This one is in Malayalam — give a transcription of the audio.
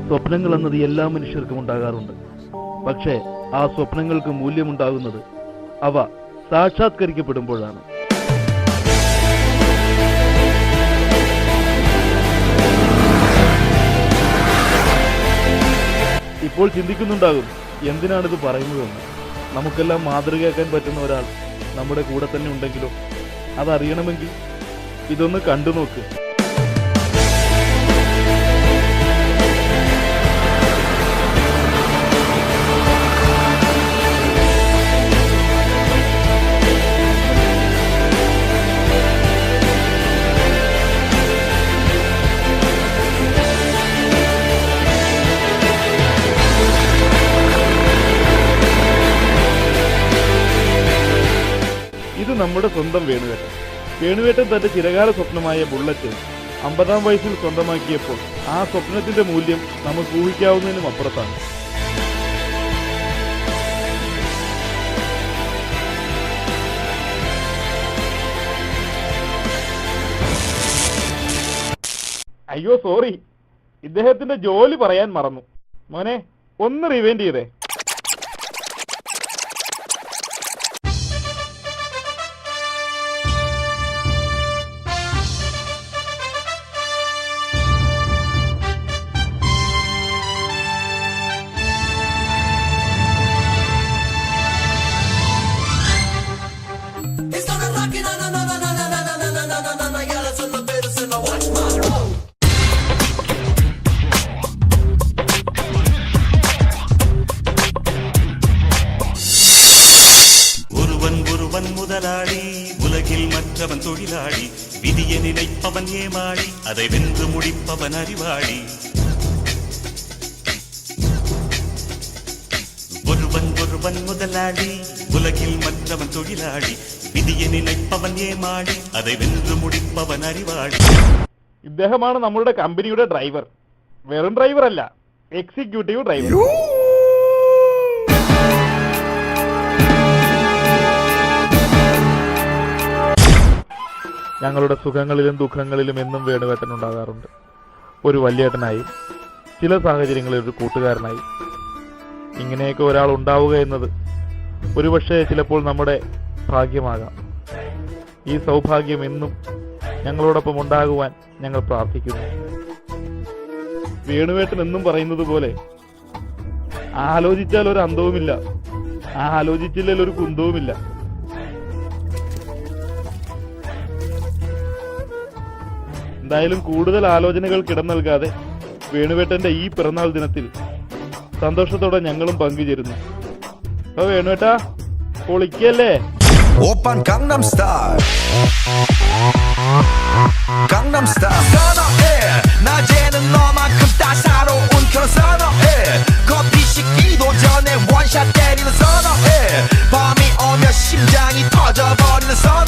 സ്വപ്നങ്ങൾ എന്നത് എല്ലാ മനുഷ്യർക്കും ഉണ്ടാകാറുണ്ട്. പക്ഷേ ആ സ്വപ്നങ്ങൾക്ക് മൂല്യമുണ്ടാകുന്നത് അവ സാക്ഷാത്കരിക്കപ്പെടുമ്പോഴാണ്. ഇപ്പോൾ ചിന്തിക്കുന്നുണ്ടാകും, എന്തിനാണിത് പറയുന്നതെന്ന്. നമുക്കെല്ലാം മാതൃകയാക്കാൻ പറ്റുന്ന ഒരാൾ നമ്മുടെ കൂടെ തന്നെ ഉണ്ടെങ്കിലോ? അതറിയണമെങ്കിൽ ഇതൊന്ന് കണ്ടു നോക്ക്. ഇത് നമ്മുടെ സ്വന്തം വേണുവേട്ടൻ. വേണുവേട്ടൻ തന്റെ ചിരകാല സ്വപ്നമായ ബുള്ളറ്റ് 50-ാം വയസ്സിൽ സ്വന്തമാക്കിയപ്പോൾ ആ സ്വപ്നത്തിന്റെ മൂല്യം നമുക്ക് ഊഹിക്കാവുന്നതിനും അപ്പുറത്താണ്. അയ്യോ സോറി, ഇദ്ദേഹത്തിന്റെ ജോലി പറയാൻ മറന്നു. മോനെ, ഒന്ന് റിവൈൻഡ് ചെയ്തേ. முதலாளி உலகில் மற்றவன் தொழிலாளி, விதியை நினைப்பவன் ஏமாளி, அதை வென்று முடிப்பவன் அறிவாளி. ஒருவன் முதலாளி, உலகில் மற்றவன் தொழிலாளி, விதியை நினைப்பவன் ஏமாளി, அதை வென்று முடிப்பവൻ அறிവാളി. ഇദ്ദേഹമാണ് നമ്മുടെ കമ്പനിയുടെ ഡ്രൈവർ. വെറും ഡ്രൈവർ അല്ല, എക്സിക്യൂട്ടീവ് ഡ്രൈവർ. ഞങ്ങളുടെ സുഖങ്ങളിലും ദുഃഖങ്ങളിലും എന്നും വേണുവേട്ടൻ ഉണ്ടാകാറുണ്ട്. ഒരു വല്യേട്ടനായി, ചില സാഹചര്യങ്ങളിൽ ഒരു കൂട്ടുകാരനായി. ഇങ്ങനെയൊക്കെ ഒരാൾ ഉണ്ടാവുക എന്നത് ഒരുപക്ഷെ ചിലപ്പോൾ നമ്മുടെ ഭാഗ്യമാകാം. ഈ സൗഭാഗ്യം എന്നും ഞങ്ങളോടൊപ്പം ഉണ്ടാകുവാൻ ഞങ്ങൾ പ്രാർത്ഥിക്കുന്നു. വേണുവേട്ടൻ എന്നും പറയുന്നത് പോലെ, ആലോചിച്ചാൽ ഒരു അന്തവുമില്ല, ആലോചിച്ചില്ലെങ്കിൽ ഒരു കുന്തവുമില്ല. എന്തായാലും കൂടുതൽ ആലോചനകൾക്ക് ഇടം നൽകാതെ വേണുവേട്ടന്റെ ഈ പിറന്നാൾ ദിനത്തിൽ സന്തോഷത്തോടെ ഞങ്ങളും പങ്കുചേരുന്നു. അപ്പൊ വേണുവേട്ടാ, പൊളിക്കല്ലേ? 오빤 강남스타일 강남스타일 선어해. 낮에는 너만큼 따사로운 그런 선어해. 커피 식기도 전에 원샷 때리는 선어해. 밤이 오면 심장이 터져버리는 선어해.